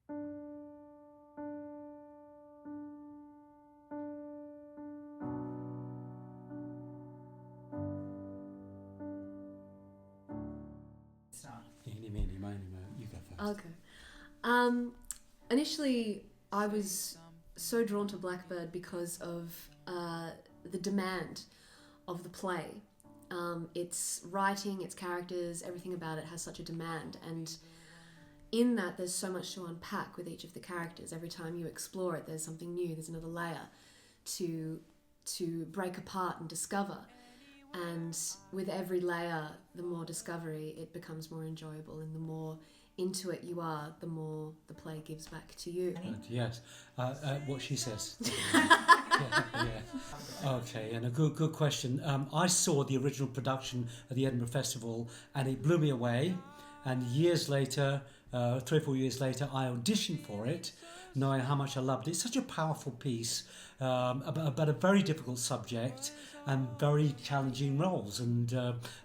You go first. Okay. Initially, I was so drawn to Blackbird because of the demand of the play. Its writing, its characters, everything about it has such a demand, and in that there's so much to unpack with each of the characters. Every time you explore it, there's something new, there's another layer to break apart and discover. And with every layer, the more discovery, it becomes more enjoyable, and the more into it you are, the more the play gives back to you. Yes, what she says. yeah. Okay, and a good question. I saw the original production at the Edinburgh Festival, and it blew me away. And years later, 3 or 4 years later, I auditioned for it, knowing how much I loved it. It's such a powerful piece about a very difficult subject and very challenging roles. And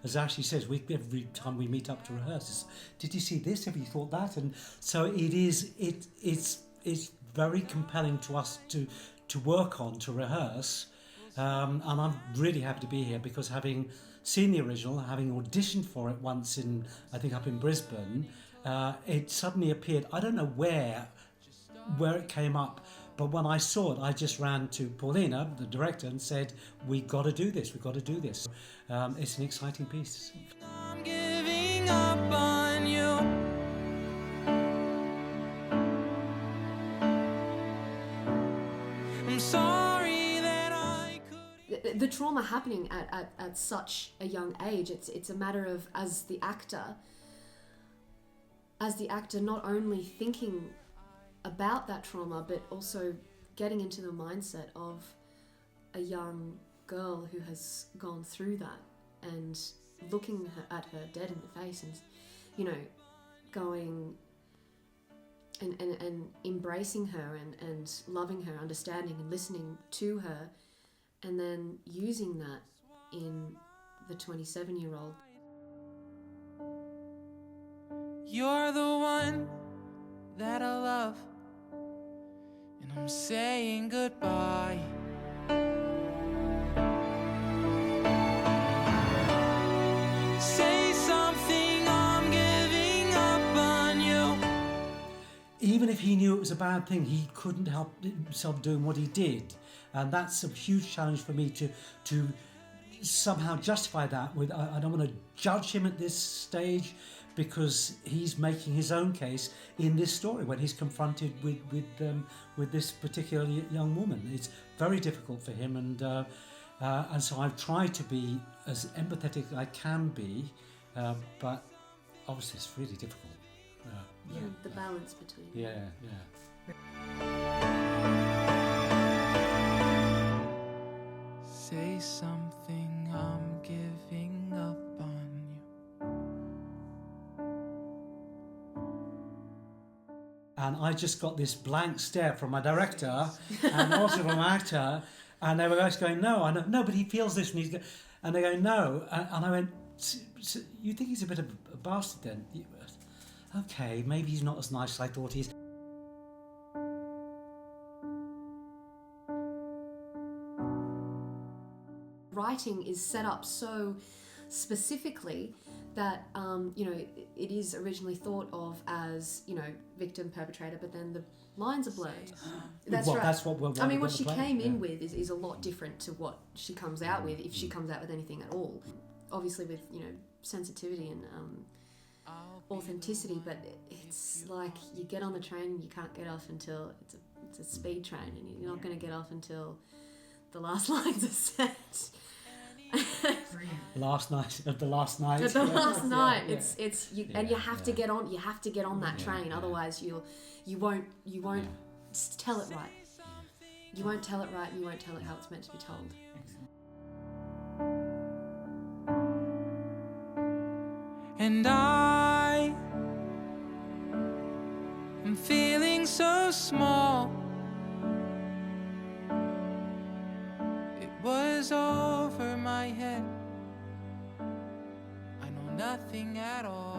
as Ashleigh says, every time we meet up to rehearse, did you see this? Have you thought that? And so it's very compelling to us to work on, to rehearse. And I'm really happy to be here because having seen the original, having auditioned for it once up in Brisbane, it suddenly appeared. I don't know where it came up, but when I saw it, I just ran to Paulina, the director, and said, we've got to do this. It's an exciting piece. I'm giving up on you. I'm sorry that I could. The trauma happening at such a young age, it's a matter of, as the actor not only thinking about that trauma, but also getting into the mindset of a young girl who has gone through that, and looking at her dead in the face, and going and embracing her and loving her, understanding and listening to her, and then using that in the 27-year-old. You're the one that I love, and I'm saying goodbye. Say something, I'm giving up on you. Even if he knew it was a bad thing, he couldn't help himself doing what he did. And that's a huge challenge for me to somehow justify that. I don't want to judge him at this stage, because he's making his own case in this story when he's confronted with this particular young woman. It's very difficult for him, and so I've tried to be as empathetic as I can be, but obviously it's really difficult. The balance between. Yeah. Say something, I'm giving up on you. And I just got this blank stare from my director and also from my actor, and they were guys going, no, I know, no, but he feels this, and they go, no, and I went, so you think he's a bit of a bastard then? Okay, maybe he's not as nice as I thought he is. Writing is set up so specifically that it is originally thought of as victim, perpetrator, but then the lines are blurred. That's right. That's what what she came in with is a lot different to what she comes out with, if she comes out with anything at all. Obviously with sensitivity and authenticity, but it's like you get on the train and you can't get off until it's a speed train, and you're not going to get off until the last lines are said. Last night. And you have to get on that train. Otherwise you won't tell it right. You won't tell it right, and you won't tell it how it's meant to be told. And I am feeling so small. It was over my head. I know nothing at all.